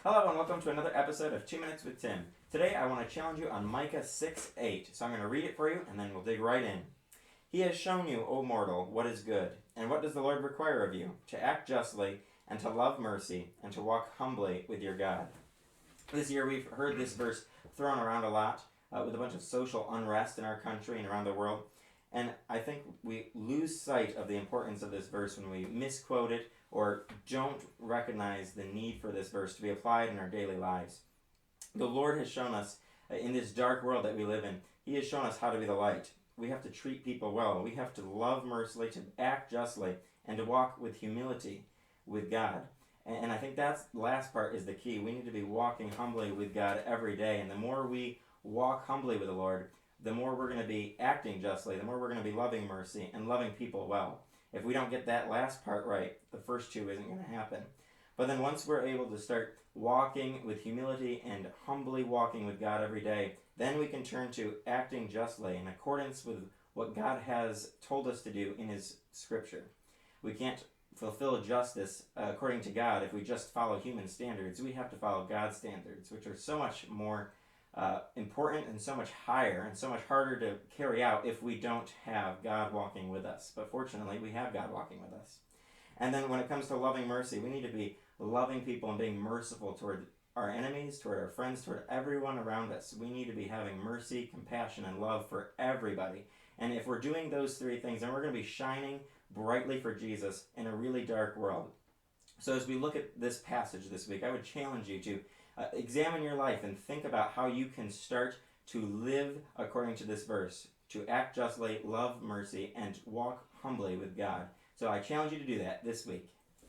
Hello and welcome to another episode of 2 Minutes with Tim. Today I want to challenge you on Micah 6:8. So I'm going to read it for you and then we'll dig right in. He has shown you, O mortal, what is good. And what does the Lord require of you? To act justly and to love mercy and to walk humbly with your God. This year we've heard this verse thrown around a lot with a bunch of social unrest in our country and around the world. And I think we lose sight of the importance of this verse when we misquote it or don't recognize the need for this verse to be applied in our daily lives. The Lord has shown us in this dark world that we live in, He has shown us how to be the light. We have to treat people well. We have to love mercifully, to act justly, and to walk with humility with God. And I think that last part is the key. We need to be walking humbly with God every day. And the more we walk humbly with the Lord, the more we're going to be acting justly, the more we're going to be loving mercy and loving people well. If we don't get that last part right, the first two isn't going to happen. But then once we're able to start walking with humility and humbly walking with God every day, then we can turn to acting justly in accordance with what God has told us to do in His Scripture. We can't fulfill justice according to God if we just follow human standards. We have to follow God's standards, which are so much more important and so much higher and so much harder to carry out if we don't have God walking with us. But fortunately, we have God walking with us. And then when it comes to loving mercy, we need to be loving people and being merciful toward our enemies, toward our friends, toward everyone around us. We need to be having mercy, compassion, and love for everybody. And if we're doing those three things, then we're going to be shining brightly for Jesus in a really dark world. So as we look at this passage this week, I would challenge you to examine your life and think about how you can start to live according to this verse, to act justly, love mercy, and walk humbly with God. So I challenge you to do that this week.